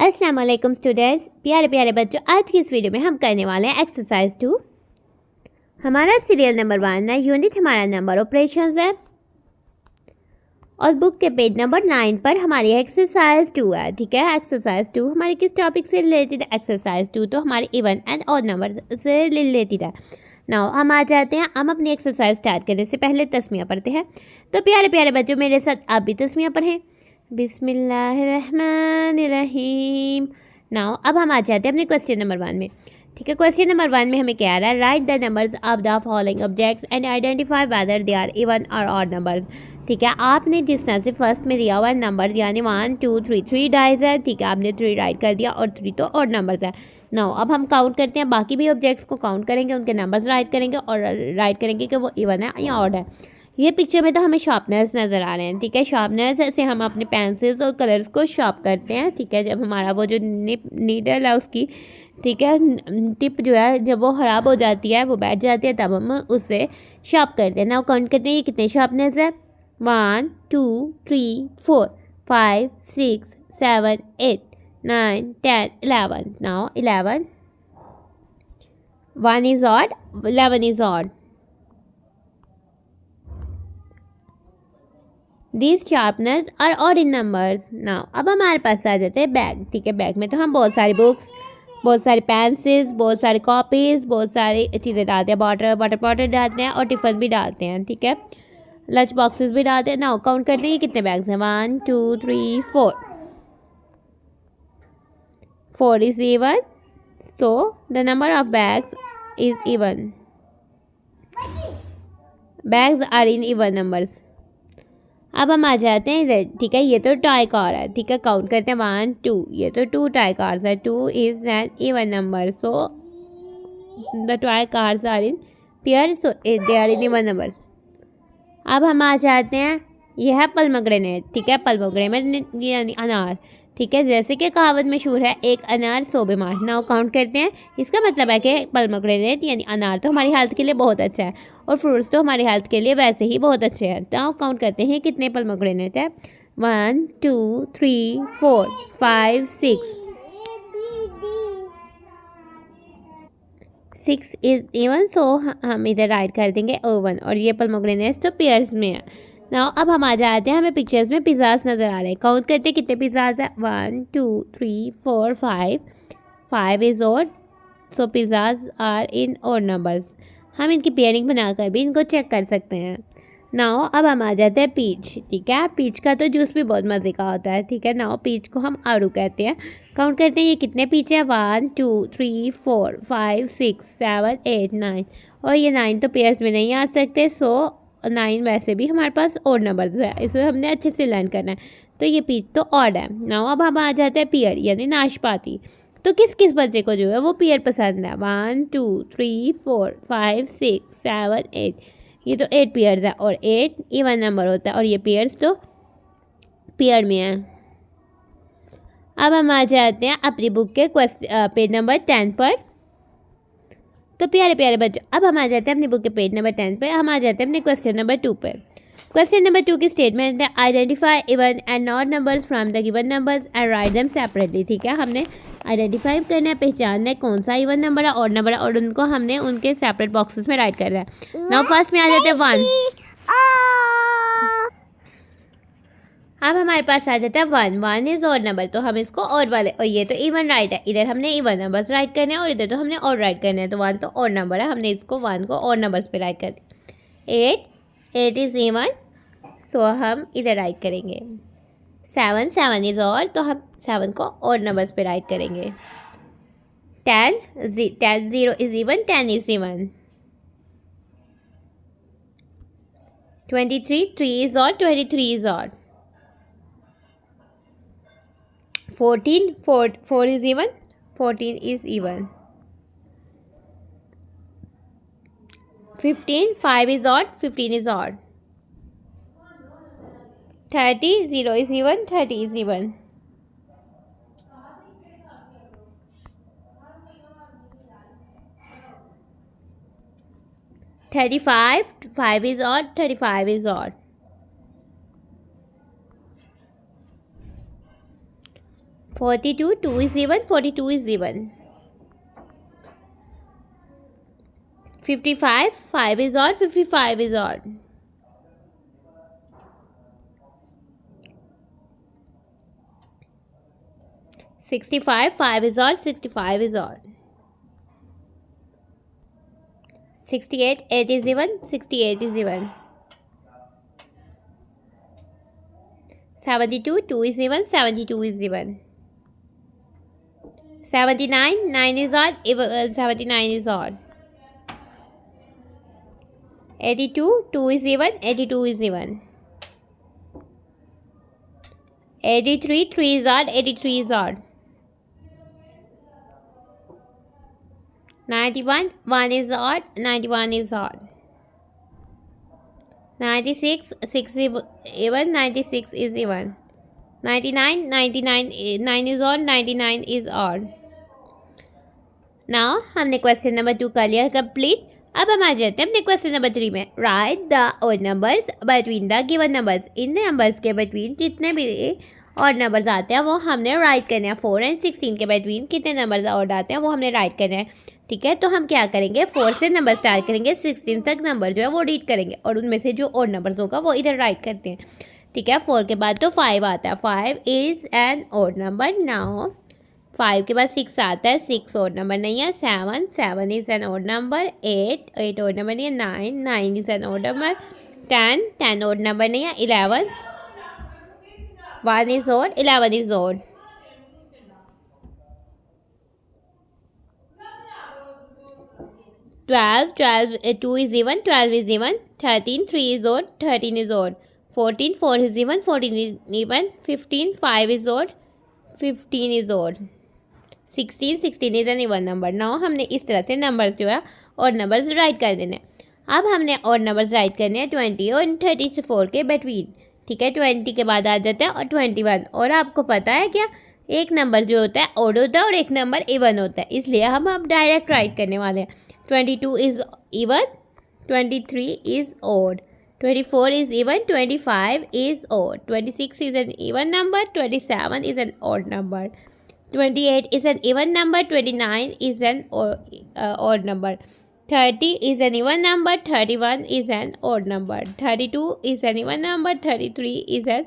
अस्सलाम वालेकुम स्टूडेंट्स, प्यारे प्यारे बच्चों। आज की इस वीडियो में हम करने वाले हैं एक्सरसाइज 2। हमारा सीरियल नंबर 1 है, यूनिट हमारा नंबर ऑपरेशंस है और बुक के पेज नंबर 9 पर हमारी एक्सरसाइज 2 है। ठीक है, एक्सरसाइज 2 हमारे किस टॉपिक से रिलेटेड है? एक्सरसाइज 2 तो हमारे इवन एंड ऑड नंबर से रिलेटेड है। नाउ हम आ जाते हैं, हम अपनी एक्सरसाइज स्टार्ट करने से पहले तस्मिया पढ़ते हैं। तो प्यारे प्यारे बच्चों, मेरे साथ आप भी तस्मिया पढ़ें। बिस्मिल्लाहिर्रहमानिर्रहीम। नाउ अब हम आ जाते हैं अपने क्वेश्चन नंबर 1 में। ठीक है, क्वेश्चन नंबर 1 में हमें क्या आ रहा है? Write the numbers of the following objects and identify whether they are even or odd numbers. ठीक है, आपने जिस तरह से फर्स्ट में दिया हुआ नंबर यानी 1 2 3 3 डाइज है। ठीक है, आपने 3 राइट कर दिया और 3 तो ऑड नंबर्स है। नाउ अब हम काउंट करते हैं, बाकी भी ऑब्जेक्ट्स को काउंट करेंगे, उनके नंबर्स राइट करेंगे और राइट करेंगे कि वो इवन है या ऑड है। ये पिक्चर में तो हमें शार्पनर्स नज़र आ रहे हैं। ठीक है, शार्पनर्स से हम अपने पेंसिल्स और कलर्स को शार्प करते हैं। ठीक है, जब हमारा वो जो नीडल है उसकी, ठीक है, टिप जो है जब वो ख़राब हो जाती है, वो बैठ जाती है, तब हम उसे शार्प करते हैं। नाउ काउंट करते हैं ये कितने शार्पनर्स है। 1 2 3 4 5 6 7 8 9 10 11। Now 11, 1 is odd, 11 is odd. These sharpeners are odd in numbers. Now अब हमारे पास आ जाते हैं बैग। ठीक है, बैग में तो हम बहुत सारी बुक्स, बहुत सारे पेंसिल्स, बहुत सारी कॉपीज़, बहुत सारी चीज़ें डालते हैं। वाटर बॉटल डालते हैं और टिफ़िन भी डालते हैं। ठीक है, लंच बॉक्सेस भी डालते हैं। नाउ काउंट करते हैं ये कितने बैग्स हैं। 1 2 3 4 4 is even, so the number of bags is even. Bags are in even numbers. अब हम आ जाते हैं इधर। ठीक है, ये तो टॉय कार है। ठीक है, काउंट करते हैं 1 2, ये तो 2 टॉय कार्स है। 2 is an even number, so the toy cars are in pair, so they are in even number. अब हम आ जाते हैं, ये है पल्मग्रेनेट। ठीक है, पल्मग्रेनेट यानी अनार। ठीक है, जैसे कि कहावत मशहूर है, एक अनार 100 बीमार। नाउ काउंट करते हैं, इसका मतलब है कि पल्मग्रेनेट यानी अनार तो हमारी हेल्थ के लिए बहुत अच्छा है और फ्रूट्स तो हमारी हेल्थ के लिए वैसे ही बहुत अच्छे हैं। नाउ काउंट करते हैं कितने पल्मग्रेनेट है। 1 2 3 4 5 6 इज इवन, सो हम इधर राइट कर देंगे ओवन, और ये पल्मग्रेनेट्स तो पेयर्स में है। नाउ अब हम आ जाते हैं, हमें पिक्चर्स में पिज़्ज़ास नज़र आ रहे हैं। काउंट करते हैं कितने पिज़्ज़ास है। 1 2 3 4 5 is odd, so pizzas are in odd numbers. हम इनकी पेयरिंग बनाकर भी इनको चेक कर सकते हैं। नाउ अब हम आ जाते हैं पीच। ठीक है, पीच का तो जूस भी बहुत मज़े का होता है। ठीक है, नाउ पीच को हम आड़ू कहते हैं। काउंट करते हैं ये कितने पीच है। 1 2 3 4 5 6 7 8 9, और ये 9 तो पेयर्स में नहीं आ सकते, सो 9 वैसे भी हमारे पास ऑड नंबर है, इसे हमने अच्छे से लर्न करना है। तो ये पीच तो ऑड है। नाउ अब हम आ जाते हैं पियर यानी नाशपाती। तो किस किस बच्चे को जो है वो पियर पसंद है। 1 2 3 4 5 6 7 8, ये तो 8 पेयर्स है और 8 इवन नंबर होता है और ये पेयर्स तो पेयर में है। अब हम आ जाते हैं अपनी बुक के पेज नंबर 10 पर। तो प्यारे प्यारे बच्चों, अब हम आ जाते हैं अपनी बुक के पेज नंबर 10 पर। हम आ जाते हैं अपने क्वेश्चन नंबर 2 पर। क्वेश्चन नंबर 2 की स्टेटमेंट है, identify even and odd numbers from the given numbers and write them separately. ठीक है, हमने आइडेंटिफाई करना है, पहचानना है कौन सा इवन नंबर है, ऑड नंबर है, और उनको हमने उनके सेपरेट बॉक्सेस में राइट करना है। नाउ फर्स्ट में आ जाते हैं 1। अब हमारे पास आ जाता है 1। 1 इज ऑड नंबर, तो हम इसको ऑड वाले, और ये तो इवन राइट है, इधर हमने इवन नंबर्स राइट करने हैं और इधर तो हमने ऑड राइट करने हैं। तो 1 तो ऑड नंबर है, हमने इसको 1 को ऑड नंबर्स पे राइट कर दिया। 8 इज इवन, सो हम इधर राइट करेंगे। 7 इज ऑड, तो हम 7 को ऑड नंबर्स पे राइट करेंगे। 10 0 is even, 10 is even. 23 3 is odd, 23 is odd. 14 4 is even, 14 is even. 15 5 is odd, 15 is odd. 30 0 is even, 30 is even. 35 5 is odd, 35 is odd. 42, 2 is even, 42 is even. 55, 5 is odd, 55 is odd. 65, 5 is odd, 65 is odd. 68, 8 is even, 68 is even. 72, 2 is even, 72 is even. 79, 9 is odd, 79 is odd. 82, 2 is even, 82 is even. 83, 3 is odd, 83 is odd. 91, 1 is odd, 91 is odd. 96, 6 is even, 96 is even. 99, 9 is odd, 99 is odd. Now हमने question number 2 कर लिया complete. अब हम आ जाते हैं अपने question number 3 में. Right the odd numbers between the given numbers. In numbers के बिटवीन जितने भी ऑड नंबर्स आते हैं वो हमने राइट करने हैं. 4 और 16 के बिटवीन कितने नंबर्स ऑड आते हैं वो हमने राइट करने हैं. ठीक है, तो हम क्या करेंगे, 4 से नंबर स्टार्ट करेंगे, 16 तक नंबर जो है वो रीड करेंगे और उनमें से जो ऑड नंबर्स होगा वो इधर राइट करते हैं. ठीक है, 4 के बाद तो 5 आता है. 5 is an odd number. Now 5 के बाद 6 आता है. 6 ऑड नंबर नहीं है. 7 is an odd number. 8 odd number नहीं है. 9 is an odd number. 10 odd number नहीं है. 11 1 is odd. 11 is odd. 12 2 is even, 12 is even. 13 3 is odd, 13 is odd. 14 4 is even, 14 is even. 15 5 is odd, 15 is odd. 16 is an even number. Now हमने इस तरह से numbers जो है और numbers right कर देने. अब हमने और नंबर्स राइट करने हैं 20 और 34 के बिटवीन. ठीक है, 20 के बाद आ जाता है और 21. और आपको पता है क्या, एक नंबर जो होता है ऑड होता है और एक नंबर इवन होता है, इसलिए हम अब डायरेक्ट राइट करने वाले हैं. 22 is even, 23 is odd, 24 is even, 25 is odd, 26 is an even number, 27 is an odd number, 28 is an even number, 29 is an odd number, 30 is an even number, 31 is an odd number, 32 is an even number, 33 is an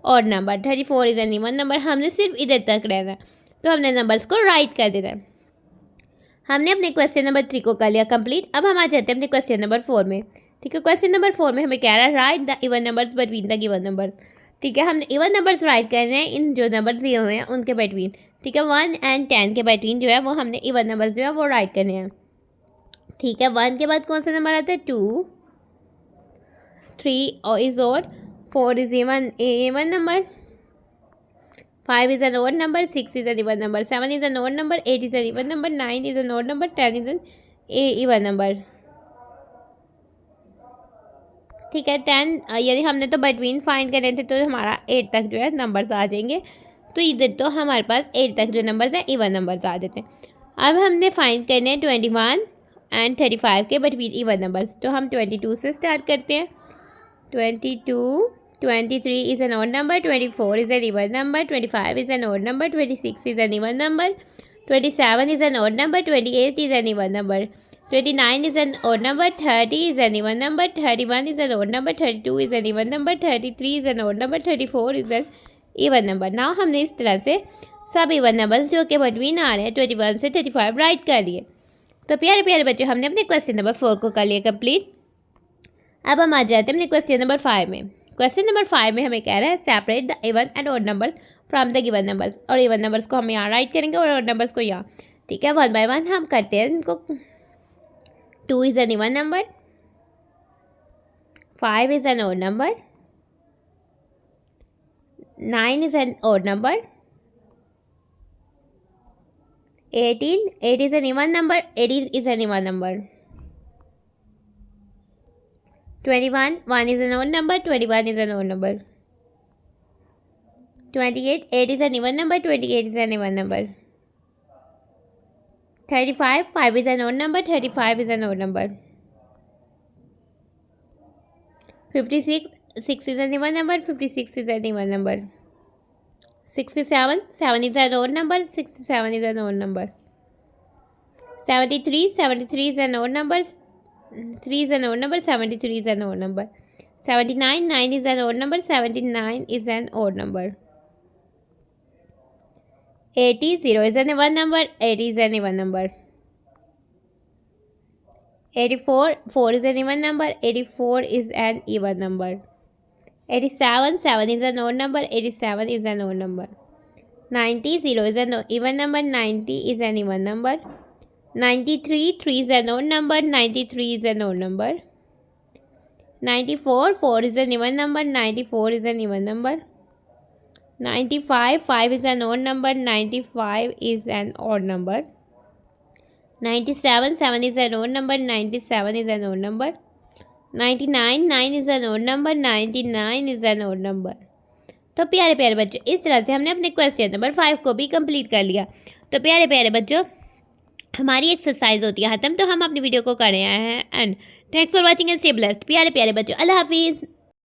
odd number, 34 is an even number. हमने सिर्फ इधर तक रहना है, तो हमने numbers को right कर देना है. हमने अपने क्वेश्चन नंबर 3 को कर लिया कंप्लीट. अब हम आ जाते हैं अपने क्वेश्चन नंबर 4 में. ठीक है, क्वेश्चन नंबर 4 में हमें कह रहा है write the even numbers between the given numbers. ठीक है, हमने इवन नंबर्स राइट करने हैं इन जो नंबर्स दिए हुए हैं उनके बिटवीन. ठीक है, 1 और 10 के बिटवीन जो है वो हमने इवन नंबर्स जो है वो राइट करने हैं. ठीक है, 1 के बाद कौन सा नंबर आता है, 2. 3 is odd. 4 is even number. 5 is an odd number. 6 is an even number. 7 is an odd number. 8 is an even number. 9 is an odd number. 10 is an even number. ठीक है, 10 यानी हमने तो बिटवीन फाइंड करे थे, तो हमारा 8 तक जो है नंबर्स आ जाएंगे. तो इधर तो हमारे पास 8 तक जो नंबर्स हैं इवन नंबर्स आ जाते हैं. अब हमने फाइंड करने हैं 21 और 35 के बिटवीन इवन नंबर्स. तो हम 22 से स्टार्ट करते हैं. 22, 23 is an odd number, 24 is an even number, 25 is an odd number, 26 is an even number, 27 is an odd number, 28 is an even number, 29 is an odd number, 30 is an even number, 31 is an odd number, 32 is an even number, 33 is an odd number, 34 is an even number. Now हमने इस तरह से सब even numbers जो कि between आ रहे हैं 21 से 35 राइट कर लिए. तो प्यारे प्यारे बच्चों, हमने अपने क्वेश्चन नंबर 4 को कर लिया कंप्लीट. अब हम आ जाते हैं अपने क्वेश्चन नंबर 5 में. क्वेश्चन नंबर 5 में हमें कह रहा है separate the even and odd numbers from the given numbers. और इवन नंबर्स को हम यहाँ राइट करेंगे और ऑड नंबर्स को यहाँ. ठीक है, 1 बाय 1 हम करते हैं इनको. 2 is an even number. 5 is an odd number. 9 is an odd number. 8 is an even number. 18 is an even number. 21 1 is an odd number. 21 is an odd number. 28 8 is an even number. 28 is an even number. 35 5 is an odd number. 35 is an odd number. 56 6 is an even number. 56 is an even number. 67, 7 is an odd number, 67 is an odd number. 73, 73 is an odd number, 3 is an odd number, 73 is an odd number. 79, 9 is an odd number, 79 is an odd number. 80, 0 is an even number, 80 is an even number. 84, 4 is an even number, 84 is an even number. 87, 7 is an odd number, 87 is an odd number. 90, 0 is an even number, 90 is an even number. 93, 3 is an odd number, 93 is an odd number. 94, 4 is an even number, 94 is an even number. 95, 5 is an odd number, 95 is an odd number. 97, 7 is an odd number, 97 is an odd number. 99, 9 is an odd number, 99 is an odd number. तो प्यारे प्यारे बच्चों, इस तरह से हमने अपने question number 5 को भी कंप्लीट कर लिया। तो प्यारे प्यारे बच्चों, हमारी एक्सरसाइज होती है ख़त्म, तो हम अपनी वीडियो को कर रहे हैं and thanks for watching and stay blessed. प्यारे प्यारे बच्चों, अल्लाह हाफिज़।